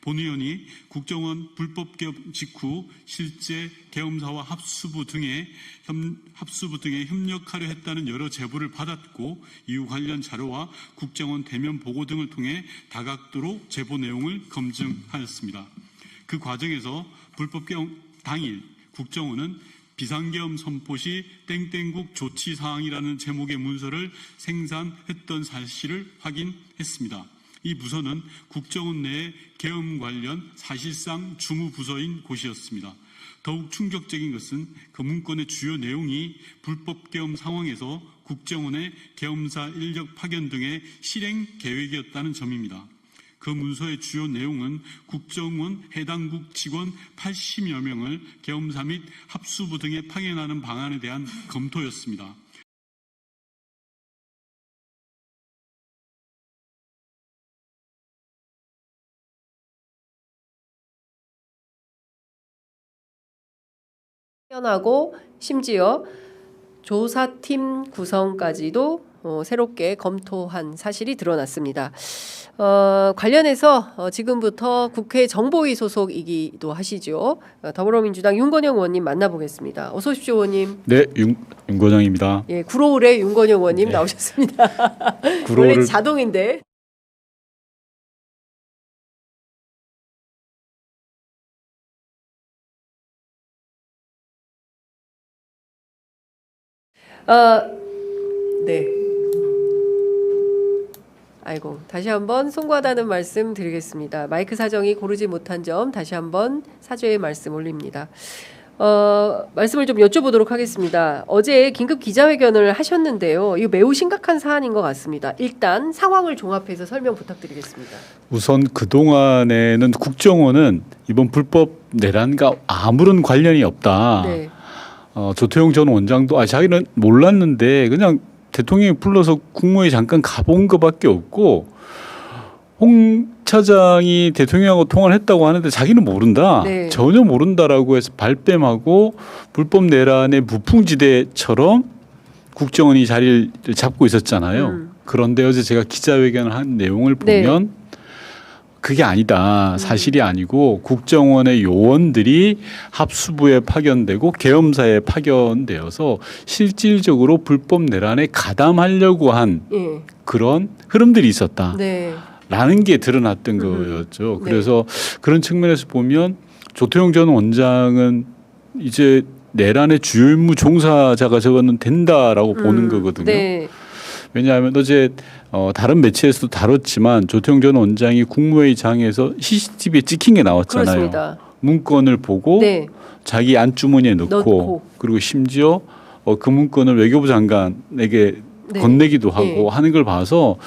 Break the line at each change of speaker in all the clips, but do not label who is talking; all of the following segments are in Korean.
본 의원이 국정원 불법 개업 직후 실제 계엄사와 합수부 등에 협력하려 했다는 여러 제보를 받았고 이후 관련 자료와 국정원 대면 보고 등을 통해 다각도로 제보 내용을 검증하였습니다. 그 과정에서 불법 개엄 당일 국정원은 비상계엄 선포 시 땡땡국 조치사항이라는 제목의 문서를 생산했던 사실을 확인했습니다. 이 부서는 국정원 내의 계엄 관련 사실상 주무부서인 곳이었습니다. 더욱 충격적인 것은 그 문건의 주요 내용이 불법 계엄 상황에서 국정원의 계엄사 인력 파견 등의 실행 계획이었다는 점입니다. 그 문서의 주요 내용은 국정원 해당국 직원 80여 명을 계엄사 및 합수부 등에 파견하는 방안에 대한 검토였습니다.
하고 심지어 조사팀 구성까지도 새롭게 검토한 사실이 드러났습니다. 관련해서 지금부터 국회 정보위 소속이기도 하시죠. 더불어민주당 윤건영 의원님 만나보겠습니다. 어서 오십시오, 의원님.
네, 윤건영입니다.
예, 구로울의 윤건영 의원님 네. 나오셨습니다. 원래 자동인데. 네. 아이고, 다시 한번 송구하다는 말씀 드리겠습니다. 마이크 사정이 고르지 못한 점 다시 한번 사죄의 말씀 올립니다. 말씀을 좀 여쭤보도록 하겠습니다. 어제 긴급 기자회견을 하셨는데요. 이거 매우 심각한 사안인 것 같습니다. 일단 상황을 종합해서 설명 부탁드리겠습니다.
우선 그동안에는 국정원은 이번 불법 내란과 아무런 관련이 없다. 네. 조태용 전 원장도 자기는 몰랐는데 그냥 대통령이 불러서 국무회의 잠깐 가본 것밖에 없고 홍 차장이 대통령하고 통화를 했다고 하는데 자기는 모른다. 네. 전혀 모른다라고 해서 발뺌하고 불법 내란의 무풍지대처럼 국정원이 자리를 잡고 있었잖아요. 그런데 어제 제가 기자회견을 한 내용을 보면 네. 그게 아니다. 사실이 아니고 국정원의 요원들이 합수부에 파견되고 계엄사에 파견되어서 실질적으로 불법 내란에 가담하려고 한 그런 흐름들이 있었다. 네. 라는 게 드러났던 거였죠. 그래서 네. 그런 측면에서 보면 조태용 전 원장은 이제 내란의 주요 임무 종사자가 저거는 된다라고 보는 거거든요. 네. 왜냐하면 어제 다른 매체에서도 다뤘지만 조태용 전 원장이 국무회의장에서 CCTV에 찍힌 게 나왔잖아요. 그렇습니다. 문건을 보고 네. 자기 안주머니에 넣고 그리고 심지어 그 문건을 외교부 장관에게 네. 건네기도 하고 네. 하는 걸 봐서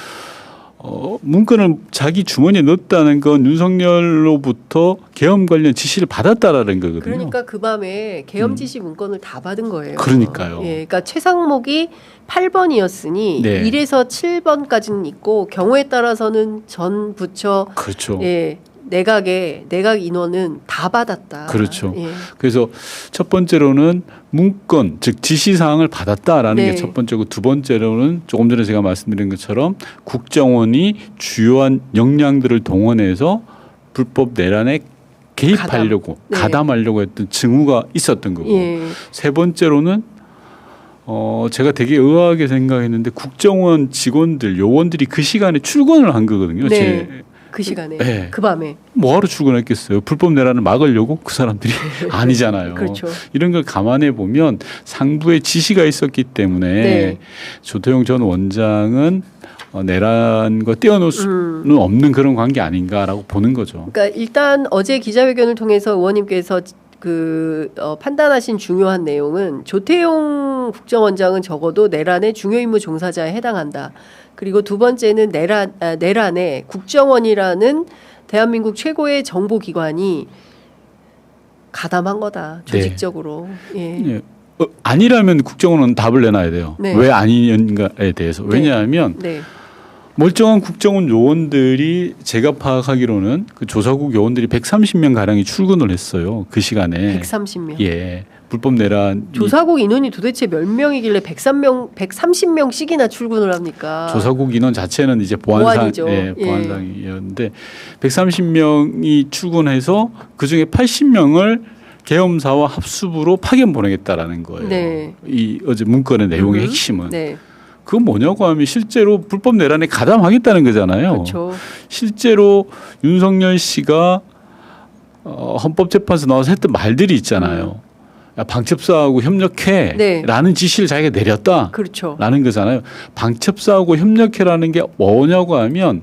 문건을 자기 주머니에 넣었다는 건 윤석열로부터 계엄 관련 지시를 받았다라는 거거든요.
그러니까 그 밤에 계엄 지시 문건을 다 받은 거예요.
그러니까요.
예, 그러니까 최상목이 8번이었으니 네. 1에서 7번까지는 있고 경우에 따라서는 전 부처
그렇죠.
예, 내각 인원은 다 받았다.
그렇죠. 예. 그래서 첫 번째로는 문건 즉 지시사항을 받았다라는 네. 게 첫 번째고 두 번째로는 조금 전에 제가 말씀드린 것처럼 국정원이 주요한 역량들을 동원해서 불법 내란에 개입하려고 가담하려고 했던 징후가 있었던 거고 예. 세 번째로는 제가 되게 의아하게 생각했는데 국정원 직원들 요원들이 그 시간에 출근을 한 거거든요.
네. 그 시간에 네. 그 밤에
뭐하러 출근했겠어요? 불법 내란을 막으려고 그 사람들이 아니잖아요. 그렇죠. 이런 걸 감안해 보면 상부에 지시가 있었기 때문에 네. 조태용 전 원장은 내란과 떼어놓을 수는 없는 그런 관계 아닌가라고 보는 거죠.
그러니까 일단 어제 기자회견을 통해서 의원님께서 판단하신 중요한 내용은 조태용 국정원장은 적어도 내란의 중요 임무 종사자에 해당한다. 그리고 두 번째는 내란에 국정원이라는 대한민국 최고의 정보기관이 가담한 거다. 조직적으로. 네. 예.
아니라면 국정원은 답을 내놔야 돼요. 네. 왜 아니냐에 대해서. 왜냐하면 네. 멀쩡한 국정원 요원들이 제가 파악하기로는 그 조사국 요원들이 130명 가량이 출근을 했어요. 그 시간에.
130명.
예. 불법 내란
조사국 인원이 도대체 몇 명이길래 130명씩이나 출근을 합니까?
조사국 인원 자체는 이제
보안이죠.
보안상이었는데 130명이 출근해서 그 중에 80명을 계엄사와 합수부로 파견 보내겠다라는 거예요.
네.
이 어제 문건의 내용의 핵심은
네.
그건 뭐냐고 하면 실제로 불법 내란에 가담하겠다는 거잖아요.
그렇죠.
실제로 윤석열 씨가 헌법재판소 나와서 했던 말들이 있잖아요. 야, 방첩사하고 협력해라는 지시를 자기가 내렸다.
그렇죠.
라는 거잖아요. 방첩사하고 협력해라는 게 뭐냐고 하면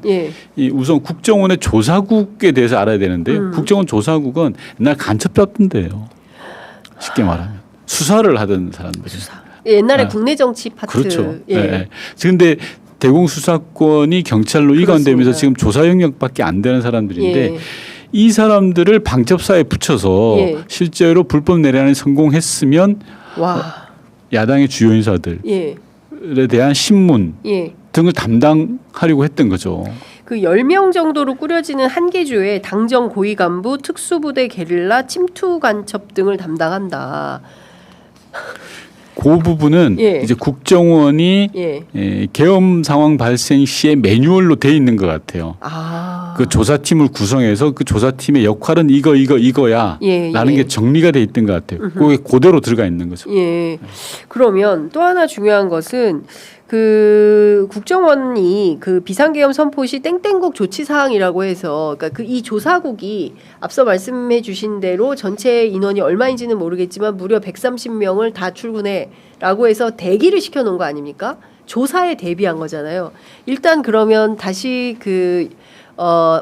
이 우선 국정원의 조사국에 대해서 알아야 되는데 국정원 조사국은 옛날 간첩 잡던데요. 쉽게 말하면 수사를 하던 사람들이.
옛날에 국내 정치 파트.
그렇죠. 예. 그런데 대공수사권이 경찰로 이관되면서 지금 조사 영역밖에 안 되는 사람들인데 이 사람들을 방첩사에 붙여서 실제로 불법 내란에 성공했으면 야당의 주요 인사들에 대한 신문 등을 담당하려고 했던 거죠.
그 10명 정도로 꾸려지는 한 개주에 당정 고위 간부, 특수부대 게릴라, 침투 간첩 등을 담당한다.
그 부분은 이제 국정원이 계엄 상황 발생 시에 매뉴얼로 돼 있는 것 같아요. 그 조사팀을 구성해서 그 조사팀의 역할은 이거야라는 게 정리가 돼 있던 것 같아요. 그게 그대로 들어가 있는 거죠.
그러면 또 하나 중요한 것은 그 국정원이 그 비상계엄 선포 시 땡땡국 조치 사항이라고 해서 그러니까 그 이 조사국이 앞서 말씀해 주신 대로 전체 인원이 얼마인지는 모르겠지만 무려 130명을 다 출근해라고 해서 대기를 시켜 놓은 거 아닙니까? 조사에 대비한 거잖아요. 일단 그러면 다시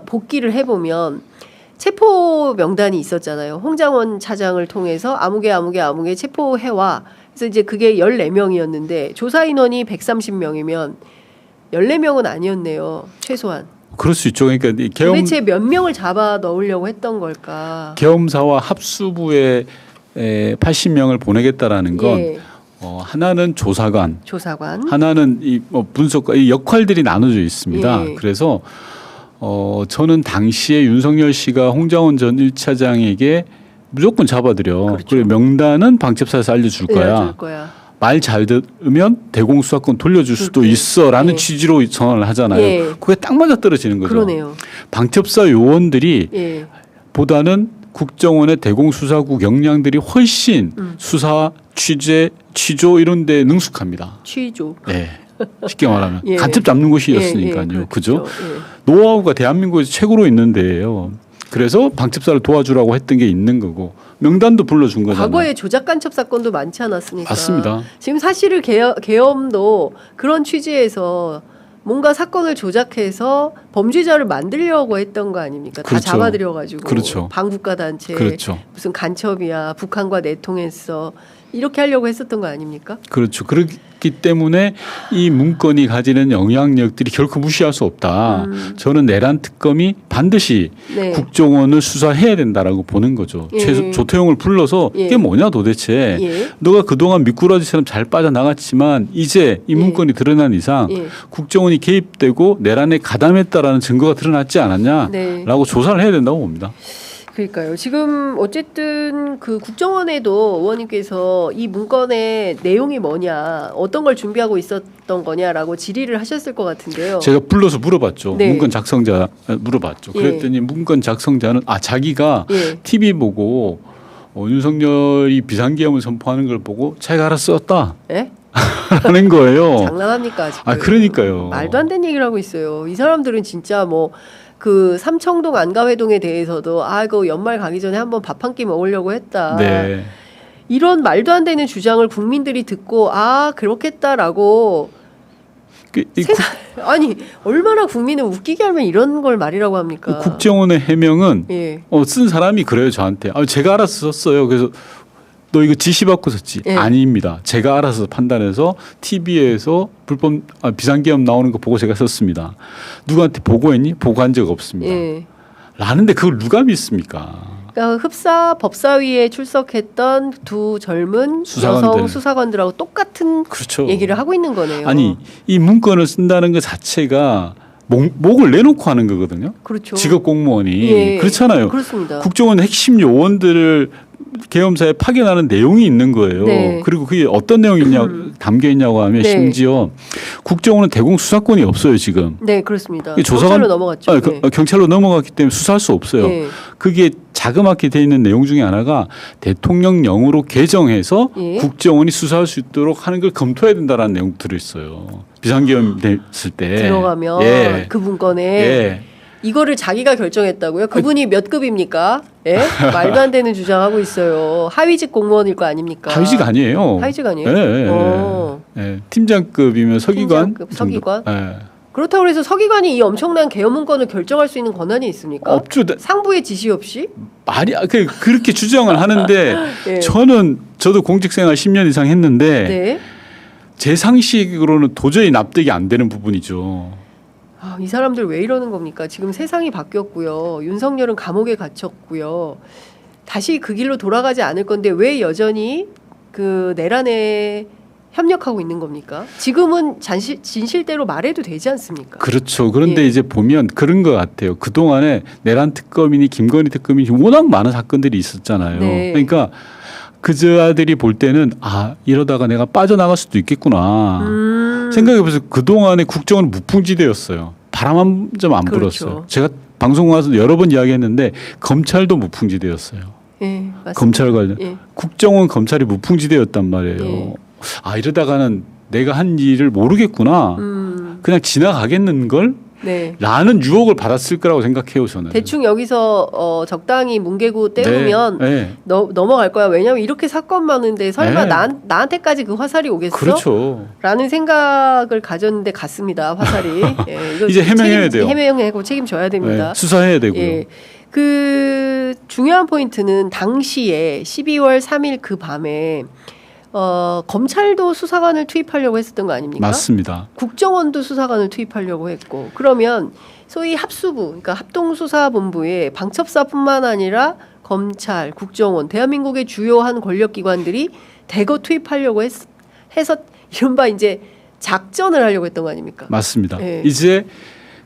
복귀를 해보면 체포 명단이 있었잖아요. 홍장원 차장을 통해서 아무개 체포해와. 그래서 이제 그게 14명이었는데 조사 인원이 130명이면 14명은 아니었네요. 최소한.
그럴 수 있죠. 그러니까
도대체 몇 명을 잡아 넣으려고 했던 걸까?
계엄사와 합수부에 80명을 보내겠다라는 건 하나는 조사관, 하나는 분석관, 이 역할들이 나눠져 있습니다. 그래서 저는 당시에 윤석열 씨가 홍장원 전 1차장에게 무조건 잡아들여. 그리고 명단은 방첩사에서 알려줄 거야. 말 잘 들으면 대공수사권 돌려줄 수도 있어라는 취지로 전환을 하잖아요. 그게 딱 맞아 떨어지는 거죠.
그러네요.
방첩사 요원들이 보다는 국정원의 대공수사국 역량들이 훨씬 수사, 취재, 취조 이런 데 능숙합니다.
취조.
네. 쉽게 말하면 간첩 잡는 곳이었으니까요. 그죠? 노하우가 대한민국에서 최고로 있는 데예요. 그래서 방첩사를 도와주라고 했던 게 있는 거고 명단도 불러준 거잖아요.
과거에 조작 간첩 사건도 많지 않았습니까?
맞습니다.
지금 사실을 계엄도 그런 취지에서 뭔가 사건을 조작해서 범죄자를 만들려고 했던 거 아닙니까?
그렇죠.
다 잡아들여가지고
그렇죠.
반국가 단체 무슨 간첩이야 북한과 내통했어 이렇게 하려고 했었던 거 아닙니까?
그렇죠. 그렇기 때문에 이 문건이 가지는 영향력들이 결코 무시할 수 없다. 저는 내란 특검이 반드시 국정원을 수사해야 된다라고 보는 거죠. 조태용을 불러서 이게 뭐냐 도대체. 너가 그동안 미꾸라지처럼 잘 빠져나갔지만 이제 이 문건이 드러난 이상 국정원이 개입되고 내란에 가담했다라는 증거가 드러났지 않았냐라고 조사를 해야 된다고 봅니다.
그러니까요. 지금 어쨌든 그 국정원에도 의원님께서 이 문건의 내용이 뭐냐, 어떤 걸 준비하고 있었던 거냐라고 질의를 하셨을 것 같은데요.
제가 불러서 물어봤죠. 문건 작성자 물어봤죠. 그랬더니 문건 작성자는 자기가 TV 보고 윤석열이 비상계엄을 선포하는 걸 보고 자기가 알아서 썼다. 라는 거예요.
장난합니까 지금?
그러니까요.
말도 안 되는 얘기를 하고 있어요. 이 사람들은 진짜 그 삼청동 안가회동에 대해서도 그 연말 가기 전에 한번 밥 한 끼 먹으려고 했다. 이런 말도 안 되는 주장을 국민들이 듣고 그렇겠다라고 아니 얼마나 국민을 웃기게 하면 이런 걸 말이라고 합니까?
국정원의 해명은 쓴 사람이 그래요 저한테. 제가 알아서 썼어요. 그래서 너 이거 지시받고 썼지? 아닙니다. 제가 알아서 판단해서 TV에서 불법 비상계엄 나오는 거 보고 제가 썼습니다. 누구한테 보고했니? 보고한 적 없습니다. 라는데 그걸 누가 믿습니까?
그러니까 흡사 법사위에 출석했던 두 젊은 여성 수사관들하고 똑같은 얘기를 하고 있는 거네요.
아니 이 문건을 쓴다는 것 자체가 목을 내놓고 하는 거거든요.
그렇죠.
직업 공무원이 그렇잖아요.
그렇습니다.
국정원 핵심 요원들을 계엄사에 파견하는 내용이 있는 거예요.
네.
그리고 그게 어떤 내용이 담겨 있냐고 하면
네.
심지어 국정원은 대공 수사권이 없어요 지금.
네, 그렇습니다.
이게
경찰로 넘어갔죠. 네.
경찰로 넘어갔기 때문에 수사할 수 없어요.
네.
그게 자그맣게 돼 있는 내용 중에 하나가 대통령령으로 개정해서
예.
국정원이 수사할 수 있도록 하는 걸 검토해야 된다라는 내용 들어있어요. 비상계엄 됐을 때
들어가면
예.
그 문건에
예.
이거를 자기가 결정했다고요? 그분이 몇 급입니까? 예? 말도 안 되는 주장하고 있어요. 하위직 공무원일 거 아닙니까?
하위직 아니에요.
하위직 아니에요?
예, 예,
어.
예. 팀장급이면 서기관.
팀장급, 서기관?
정도. 예.
그렇다고 해서 서기관이 이 엄청난 계엄 문건을 결정할 수 있는 권한이 있습니까?
없죠.
상부의 지시 없이?
말이 그렇게 주장을 하는데
예.
저도 공직생활 10년 이상 했는데
네.
제 상식으로는 도저히 납득이 안 되는 부분이죠.
아, 이 사람들 왜 이러는 겁니까? 지금 세상이 바뀌었고요. 윤석열은 감옥에 갇혔고요. 다시 그 길로 돌아가지 않을 건데 왜 여전히 그 내란에 협력하고 있는 겁니까? 지금은 진실대로 말해도 되지 않습니까?
그렇죠. 그런데
예.
이제 보면 그런 것 같아요. 그동안에 내란 특검이니 김건희 특검이니 워낙 많은 사건들이 있었잖아요.
네.
그러니까 그자들이 볼 때는 이러다가 내가 빠져나갈 수도 있겠구나. 생각해보세요. 그동안에 국정은 무풍지대였어요. 바람 한 점 안
그렇죠.
불었어요. 제가 방송 와서 여러 번 이야기했는데 검찰도 무풍지대였어요.
예, 맞습니다.
검찰 관련.
예.
국정원 검찰이 무풍지대였단 말이에요.
예.
이러다가는 내가 한 일을 모르겠구나. 그냥 지나가겠는 걸?
네.
라는 유혹을 받았을 거라고 생각해요, 저는.
대충 여기서 적당히 뭉개고 때우면
네.
넘어갈 거야. 왜냐하면 이렇게 사건 많은데 설마
네.
나한테까지 그 화살이 오겠어?
그렇죠.
라는 생각을 가졌는데 갔습니다. 화살이. 예, 이거
이제 해명해야 돼요.
해명하고 책임져야 됩니다.
네, 수사해야 되고요.
예. 그 중요한 포인트는 당시에 12월 3일 그 밤에 검찰도 수사관을 투입하려고 했었던 거 아닙니까?
맞습니다.
국정원도 수사관을 투입하려고 했고 그러면 소위 합수부, 그러니까 합동수사본부에 방첩사뿐만 아니라 검찰, 국정원, 대한민국의 주요한 권력기관들이 대거 투입하려고 해서 이른바 이제 작전을 하려고 했던 거 아닙니까?
맞습니다.
예.
이제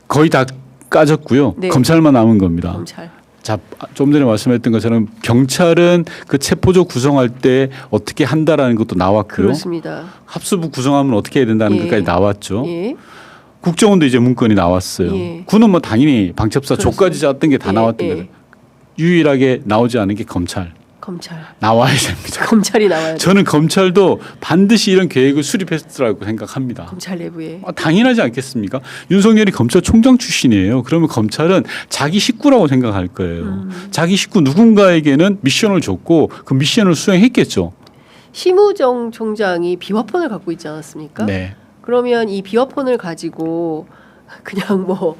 거의 다 까졌고요.
네.
검찰만 남은 겁니다.
검찰.
자, 좀 전에 말씀했던 것처럼 경찰은 그 체포조 구성할 때 어떻게 한다라는 것도 나왔고요.
그렇습니다.
합수부 구성하면 어떻게 해야 된다는
예.
것까지 나왔죠.
예.
국정원도 이제 문건이 나왔어요.
예.
군은 뭐 당연히 방첩사
그렇습니다.
조까지 짰던 게 다
예,
나왔던
예.
거예요. 유일하게 나오지 않은 게 검찰. 나와야 됩니다.
검찰이 나와야 돼.
저는 검찰도 반드시 이런 계획을 수립했으라고 생각합니다.
검찰 내부에.
당연하지 않겠습니까? 윤석열이 검찰총장 출신이에요. 그러면 검찰은 자기 식구라고 생각할 거예요. 자기 식구 누군가에게는 미션을 줬고 그 미션을 수행했겠죠.
심우정 총장이 비화폰을 갖고 있지 않았습니까?
네.
그러면 이 비화폰을 가지고 그냥 뭐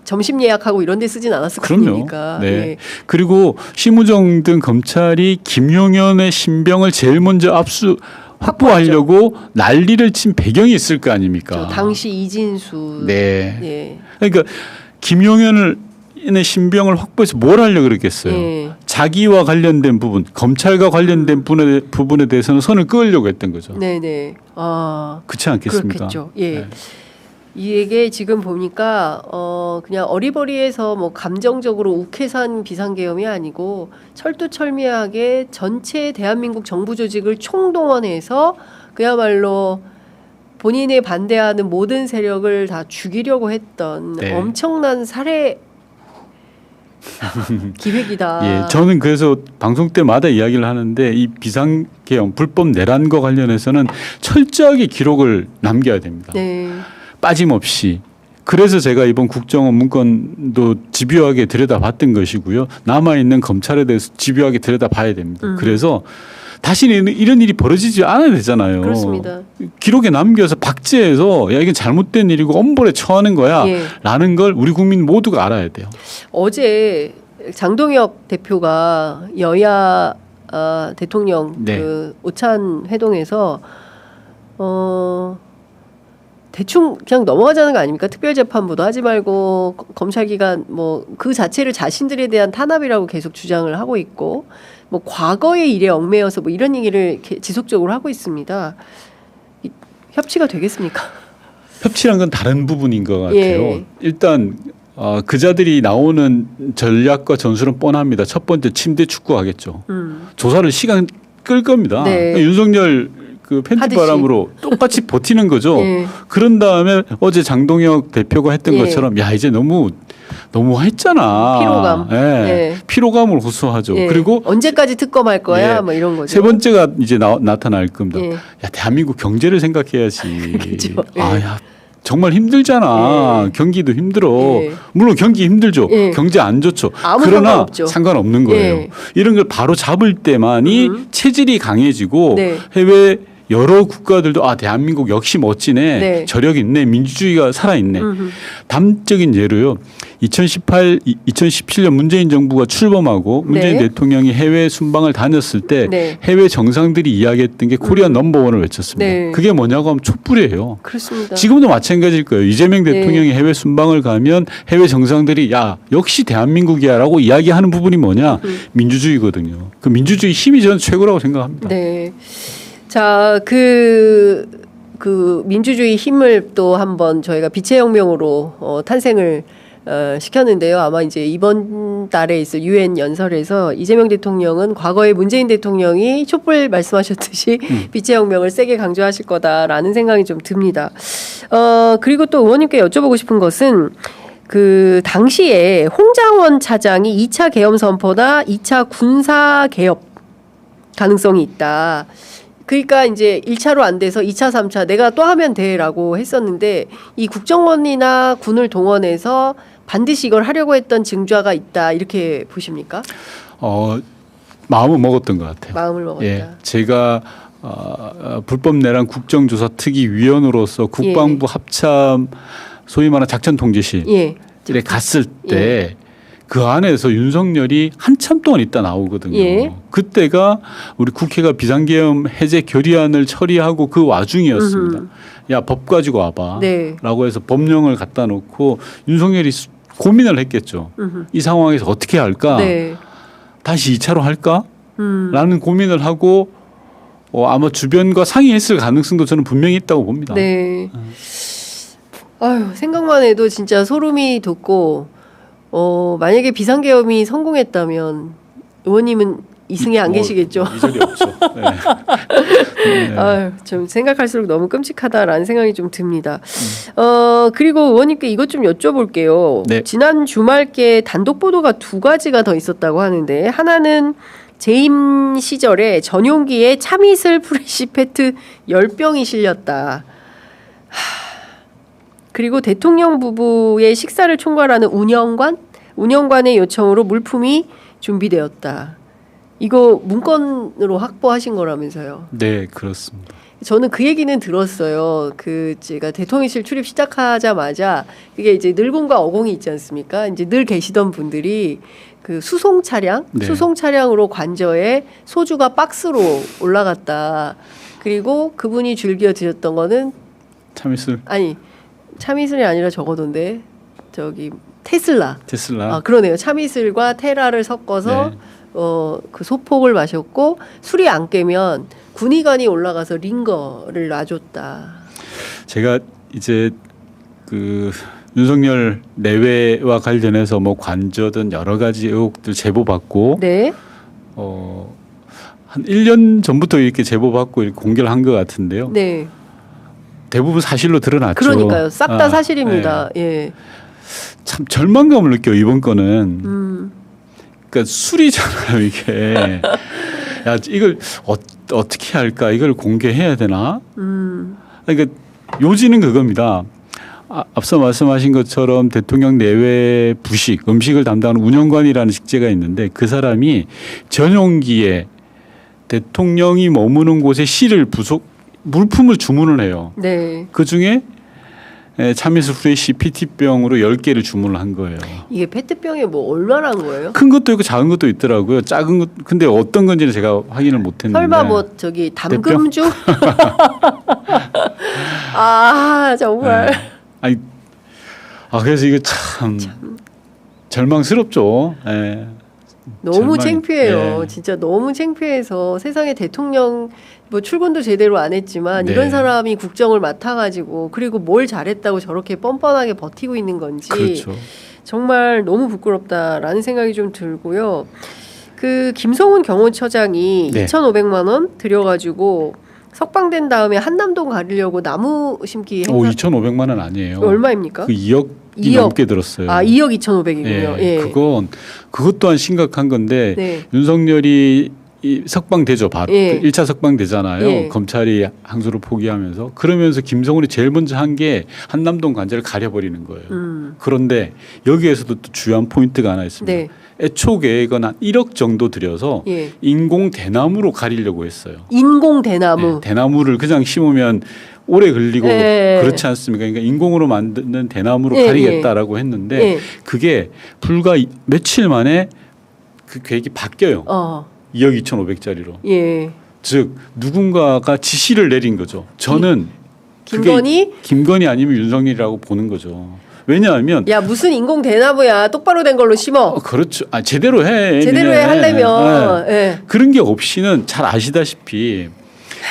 점심 예약하고 이런 데 쓰진 않았을 거
그럼요.
아닙니까?
네.
예.
그리고 심우정 등 검찰이 김용현의 신병을 제일 먼저 확보하려고 난리를 친 배경이 있을 거 아닙니까?
당시 이진수.
네.
예.
그러니까 김용현의 신병을 확보해서 뭘 하려고 그랬겠어요?
예.
자기와 관련된 부분, 검찰과 관련된 부분에 대해서는 선을 그으려고 했던 거죠.
네네.
그렇지 않겠습니까?
그렇겠죠. 예.
네.
이게 지금 보니까 그냥 어리버리해서 뭐 감정적으로 욱해산 비상계엄이 아니고 철두철미하게 전체 대한민국 정부 조직을 총동원해서 그야말로 본인에 반대하는 모든 세력을 다 죽이려고 했던
네.
엄청난 살해 기획이다.
예, 저는 그래서 방송 때마다 이야기를 하는데 이 비상계엄 불법 내란과 관련해서는 철저하게 기록을 남겨야 됩니다.
네.
빠짐없이. 그래서 제가 이번 국정원 문건도 집요하게 들여다봤던 것이고요. 남아있는 검찰에 대해서 집요하게 들여다봐야 됩니다. 그래서 다시는 이런 일이 벌어지지 않아야 되잖아요.
그렇습니다.
기록에 남겨서 박제해서 이게 잘못된 일이고 엄벌에 처하는 거야
예.
라는 걸 우리 국민 모두가 알아야 돼요.
어제 장동혁 대표가 여야 대통령
네.
그 오찬 회동에서 대충 그냥 넘어가자는 거 아닙니까? 특별재판부도 하지 말고 검찰 기관 뭐 그 자체를 자신들에 대한 탄압이라고 계속 주장을 하고 있고 뭐 과거의 일에 얽매여서 뭐 이런 얘기를 지속적으로 하고 있습니다. 협치가 되겠습니까?
협치란 건 다른 부분인 것 같아요.
예.
일단 그자들이 나오는 전략과 전술은 뻔합니다. 첫 번째 침대 축구 하겠죠. 조사를 시간 끌 겁니다.
네.
윤석열 그 팬티바람으로 똑같이 버티는 거죠.
예.
그런 다음에 어제 장동혁 대표가 했던
예.
것처럼 야 이제 너무 했잖아.
피로감.
예.
예.
피로감을 호소하죠.
예.
그리고
언제까지 특검할 거야?
예.
뭐 이런 거죠.
세 번째가 이제 나타날 겁니다.
예.
야 대한민국 경제를 생각해야지.
그죠. 예.
아야 정말 힘들잖아.
예.
경기도 힘들어.
예.
물론 경기 힘들죠.
예.
경제 안 좋죠.
아무
그러나
상관없죠.
상관없는 거예요.
예.
이런 걸 바로 잡을 때만이 체질이 강해지고
네.
해외 여러 국가들도 대한민국 역시 멋지네.
네.
저력 있네. 민주주의가 살아있네. 담적인 예로요. 2017년 문재인 정부가 출범하고 문재인
네.
대통령이 해외 순방을 다녔을 때
네.
해외 정상들이 이야기했던 게 코리아 넘버원을 외쳤습니다.
네.
그게 뭐냐고 하면 촛불이에요.
그렇습니다.
지금도 마찬가지일 거예요. 이재명
네.
대통령이 해외 순방을 가면 해외 정상들이 야 역시 대한민국이야라고 이야기하는 부분이 뭐냐 민주주의거든요. 그 민주주의 힘이 저는 최고라고 생각합니다.
네. 자, 그 민주주의 힘을 또 한번 저희가 빛의 혁명으로 탄생을 시켰는데요. 아마 이제 이번 달에 있을 유엔 연설에서 이재명 대통령은 과거에 문재인 대통령이 촛불 말씀하셨듯이 빛의 혁명을 세게 강조하실 거다라는 생각이 좀 듭니다. 그리고 또 의원님께 여쭤보고 싶은 것은 그 당시에 홍장원 차장이 2차 계엄 선포나 2차 군사 개혁 가능성이 있다. 그러니까 이제 1차로 안 돼서 2차, 3차 내가 또 하면 돼라고 했었는데 이 국정원이나 군을 동원해서 반드시 이걸 하려고 했던 증좌가 있다 이렇게 보십니까?
마음은 먹었던 것 같아요.
마음을 먹었다.
예, 제가 불법 내란 국정조사 특위위원으로서 국방부 합참 소위 말하는 작전통제실에
예.
갔을 때 그 안에서 윤석열이 한참 동안 있다 나오거든요.
예.
그때가 우리 국회가 비상계엄 해제 결의안을 처리하고 그 와중이었습니다. 야, 법 가지고 와봐.
네.
라고 해서 법령을 갖다 놓고 윤석열이 고민을 했겠죠. 이 상황에서 어떻게 할까?
네.
다시 2차로 할까? 라는 고민을 하고 아마 주변과 상의했을 가능성도 저는 분명히 있다고 봅니다.
네. 아유, 생각만 해도 진짜 소름이 돋고 만약에 비상계엄이 성공했다면 의원님은 이승에 안 계시겠죠.
이절이 없죠. 네. 네.
아유, 좀 생각할수록 너무 끔찍하다라는 생각이 좀 듭니다. 그리고 의원님께 이것 좀 여쭤볼게요.
네.
지난 주말께 단독 보도가 두 가지가 더 있었다고 하는데 하나는 재임 시절에 전용기에 참이슬 프레시 페트 10병이 실렸다. 그리고 대통령 부부의 식사를 총괄하는 운영관의 요청으로 물품이 준비되었다. 이거 문건으로 확보하신 거라면서요?
네, 그렇습니다.
저는 그 얘기는 들었어요. 제가 대통령실 출입 시작하자마자 그게 이제 늘공과 어공이 있지 않습니까? 이제 늘 계시던 분들이 그 수송 차량으로 관저에 소주가 박스로 올라갔다. 그리고 그분이 즐겨 드셨던 거는
참이슬.
참이슬이 아니라 저거던데 테슬라. 그러네요. 참이슬과 테라를 섞어서
네.
그 소폭을 마셨고 술이 안 깨면 군의관이 올라가서 링거를 놔줬다.
제가 이제 그 윤석열 내외와 관련해서 뭐 관저든 여러 가지 의혹들 제보 받고
네.
한 1년 전부터 이렇게 제보 받고 이렇게 공개를 한 것 같은데요.
네.
대부분 사실로 드러났죠.
그러니까요. 싹 다 사실입니다.
네.
예.
참 절망감을 느껴요. 이번 거는. 그러니까 술이잖아요. 이게. 야, 이걸 어떻게 할까? 이걸 공개해야 되나? 그러니까 요지는 그겁니다. 앞서 말씀하신 것처럼 대통령 내외 부식, 음식을 담당하는 운영관이라는 직제가 있는데 그 사람이 전용기에 대통령이 머무는 곳에 물품을 주문을 해요.
네.
그 중에 참이슬 프레시 PT병으로 10개를 주문을 한 거예요.
이게 페트병에 뭐 얼마나 한 거예요?
큰 것도 있고 작은 것도 있더라고요. 작은 것 근데 어떤 건지는 제가 확인을 못 했는데.
설마 뭐 담금주? 정말.
네. 그래서 이거 참 절망스럽죠. 네.
너무 창피해요.
네.
진짜 너무 창피해서 세상에 대통령 뭐 출근도 제대로 안 했지만
네.
이런 사람이 국정을 맡아가지고 그리고 뭘 잘했다고 저렇게 뻔뻔하게 버티고 있는 건지
그렇죠.
정말 너무 부끄럽다라는 생각이 좀 들고요. 그 김성훈 경호처장이
네.
2,500만 원 들여가지고 석방된 다음에 한남동 가리려고 나무 심기 행사
2,500만 원 아니에요.
얼마입니까?
그 2억이
2억.
넘게 들었어요.
아, 2억 2,500이군요. 예.
그것 또한 심각한 건데
네.
윤석열이 이 석방되죠.
예.
1차 석방되잖아요.
예.
검찰이 항소를 포기하면서. 그러면서 김성훈이 제일 먼저 한 게 한남동 관제를 가려버리는 거예요. 그런데 여기에서도 또 주요한 포인트가 하나 있습니다.
네.
애초 계획은 한 1억 정도 들여서
예.
인공 대나무로 가리려고 했어요.
인공 대나무.
네, 대나무를 그냥 심으면 오래 걸리고
예.
그렇지 않습니까? 그러니까 인공으로 만드는 대나무로
예,
가리겠다라고 했는데
예.
그게 불과 며칠 만에 그 계획이 바뀌어요. 2억 2,500짜리로.
예.
즉 누군가가 지시를 내린 거죠. 저는
김건희?
그게 김건희 아니면 윤석열이라고 보는 거죠. 왜냐하면
야, 무슨 인공 대나무야. 똑바로 된 걸로 심어.
그렇죠. 제대로 해.
제대로 해 하려면.
네.
예.
그런 게 없이는 잘 아시다시피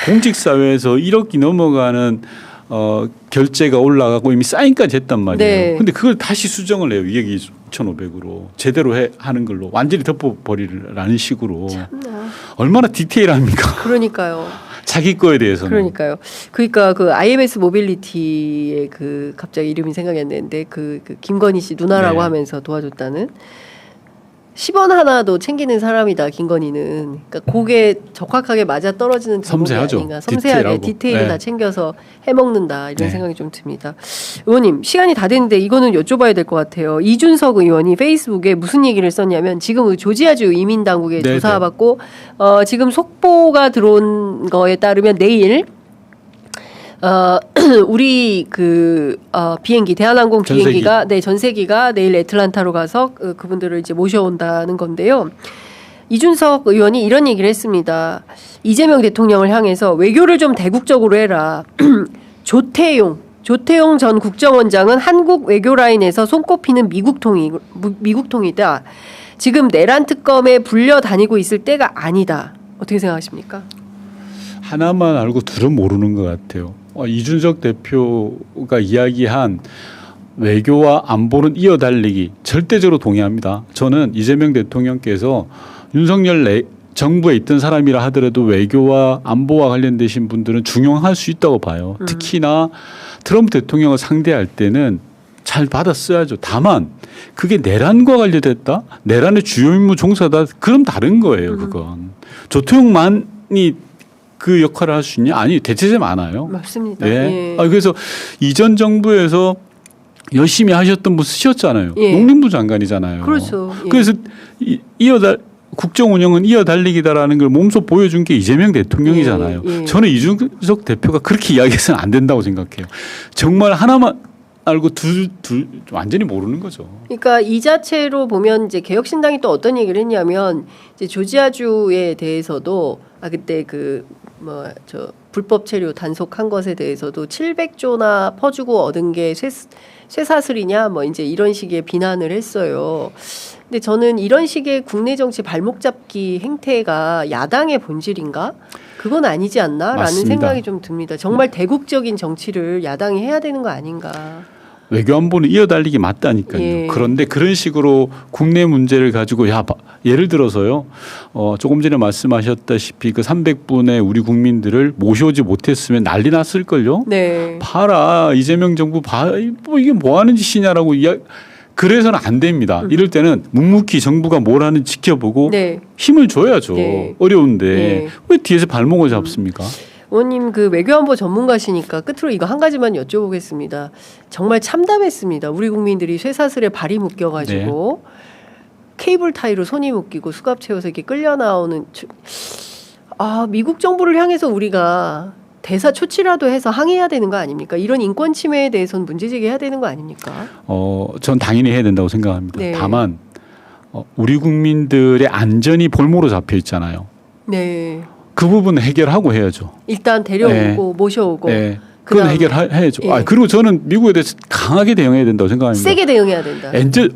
공직 사회에서 1억이 넘어가는 결제가 올라가고 이미 사인까지 했단 말이에요.
네.
근데 그걸 다시 수정을 해요. 2억 2,500으로 제대로 하는 걸로 완전히 덮어버리라는 식으로.
참나.
얼마나 디테일합니까?
그러니까요.
자기 거에 대해서는.
그러니까요. 그러니까 그 IMS 모빌리티의 그 갑자기 이름이 생각이 안 나는데 그 김건희 씨 누나라고
네.
하면서 도와줬다는 10원 하나도 챙기는 사람이다. 김건희는. 그러니까 그게 적확하게 맞아 떨어지는 대목이
섬세하죠.
아닌가. 섬세하게
디테일하고.
디테일을
네.
다 챙겨서 해먹는다. 이런
네.
생각이 좀 듭니다. 의원님 시간이 다 됐는데 이거는 여쭤봐야 될 것 같아요. 이준석 의원이 페이스북에 무슨 얘기를 썼냐면 지금 그 조지아주 이민당국에
네,
조사받고 지금 속보가 들어온 거에 따르면 내일 우리 비행기 대한항공 비행기가 전세기가 내일 애틀란타로 가서 그분들을 이제 모셔온다는 건데요. 이준석 의원이 이런 얘기를 했습니다. 이재명 대통령을 향해서 외교를 좀 대국적으로 해라. 조태용 전 국정원장은 한국 외교 라인에서 손꼽히는 미국통이다. 지금 내란 특검에 불려 다니고 있을 때가 아니다. 어떻게 생각하십니까?
하나만 알고 둘은 모르는 것 같아요. 이준석 대표가 이야기한 외교와 안보는 이어달리기 절대적으로 동의합니다. 저는 이재명 대통령께서 윤석열 정부에 있던 사람이라 하더라도 외교와 안보와 관련되신 분들은 중용할 수 있다고 봐요. 특히나 트럼프 대통령을 상대할 때는 잘 받았어야죠. 다만 그게 내란과 관련됐다? 내란의 주요 임무 종사다? 그럼 다른 거예요. 그건. 조태용만이 그 역할을 할 수 있냐? 아니, 대체제 많아요.
맞습니다.
예.
예.
그래서 이전 정부에서 열심히 하셨던 분 쓰셨잖아요.
예.
농림부 장관이잖아요.
그렇죠. 예.
그래서 국정 운영은 이어달리기다라는 걸 몸소 보여준 게 이재명 대통령이잖아요.
예. 예.
저는 이준석 대표가 그렇게 이야기해서는 안 된다고 생각해요. 정말 하나만 알고 둘 완전히 모르는 거죠.
그러니까 이 자체로 보면 이제 개혁신당이 또 어떤 얘기를 했냐면 이제 조지아주에 대해서도 그때 불법 체류 단속한 것에 대해서도 700조나 퍼주고 얻은 게 쇠사슬이냐 뭐 이제 이런 식의 비난을 했어요. 근데 저는 이런 식의 국내 정치 발목 잡기 행태가 야당의 본질인가? 그건 아니지 않나라는
맞습니다.
생각이 좀 듭니다. 정말 대국적인 정치를 야당이 해야 되는 거 아닌가?
외교 안보는 이어달리기 맞다니까요.
예.
그런데 그런 식으로 국내 문제를 가지고 예를 들어서요. 조금 전에 말씀하셨다시피 그 300분의 우리 국민들을 모셔오지 못했으면 난리 났을걸요.
네.
봐라 이재명 정부 이게 뭐 하는 짓이냐라고 그래서는 안 됩니다. 이럴 때는 묵묵히 정부가 뭘 하는지 지켜보고
네.
힘을 줘야죠.
네.
어려운데
네.
왜 뒤에서 발목을 잡습니까?
의원님 그 외교안보 전문가시니까 끝으로 이거 한 가지만 여쭤보겠습니다. 정말 참담했습니다. 우리 국민들이 쇠사슬에 발이 묶여가지고 케이블 타이로 손이 묶이고 수갑 채워서 이렇게 끌려 나오는 미국 정부를 향해서 우리가 대사 초치라도 해서 항의해야 되는 거 아닙니까? 이런 인권 침해에 대해서는 문제 제기해야 되는 거 아닙니까?
전 당연히 해야 된다고 생각합니다.
네.
다만 우리 국민들의 안전이 볼모로 잡혀 있잖아요.
네.
그 부분은 해결하고 해야죠.
일단 데려오고 모셔오고.
네. 그건 해결해야죠.
예.
그리고 저는 미국에 대해서 강하게 대응해야 된다고 생각합니다.
세게 대응해야 된다.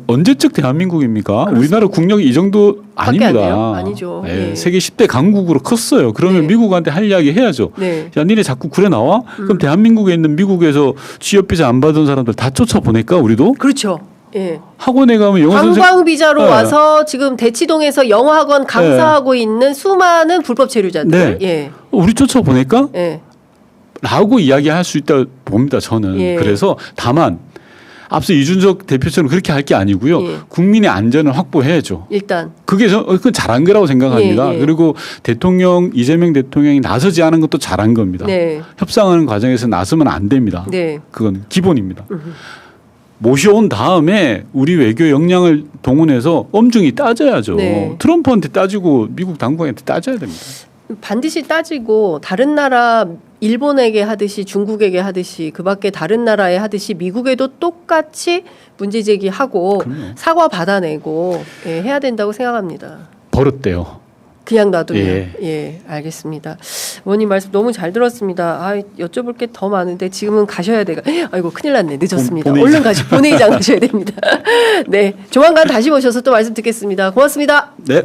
언제적 대한민국입니까? 우리나라 국력이 이 정도
밖에 안 돼요?
아닙니다.
아니죠.
네.
예.
세계 10대 강국으로 컸어요. 그러면
네.
미국한테 할 이야기 해야죠.
네.
야, 니네 자꾸 그래 나와? 그럼 대한민국에 있는 미국에서 취업비자 안 받은 사람들 다 쫓아보낼까 우리도?
그렇죠. 예.
학원에 가면 영어 선생
관광 비자로
네.
와서 지금 대치동에서 영어학원 강사하고 있는 수많은 불법 체류자들.
네.
예.
우리 쫓아보니까
예.
라고 이야기할 수 있다 봅니다. 저는.
예.
그래서 다만 앞서 이준석 대표처럼 그렇게 할 게 아니고요.
예.
국민의 안전을 확보해야죠.
일단
그게 그건 잘한 거라고 생각합니다.
예, 예.
그리고 이재명 대통령이 나서지 않은 것도 잘한 겁니다.
네.
협상하는 과정에서 나서면 안 됩니다.
네.
그건 기본입니다. 모셔온 다음에 우리 외교 역량을 동원해서 엄중히 따져야죠.
네.
트럼프한테 따지고 미국 당국한테 따져야 됩니다.
반드시 따지고 다른 나라 일본에게 하듯이 중국에게 하듯이 그밖에 다른 나라에 하듯이 미국에도 똑같이 문제 제기하고
그럼요.
사과 받아내고 예, 해야 된다고 생각합니다.
버릇돼요.
그냥 놔두면
예.
예, 알겠습니다. 의원님 말씀 너무 잘 들었습니다. 아, 여쭤볼 게 더 많은데 지금은 가셔야 돼가. 아이고 큰일 났네. 늦었습니다.
본회의장.
얼른 본회의장 가셔야 됩니다. 네, 조만간 다시 모셔서 또 말씀 듣겠습니다. 고맙습니다.
네.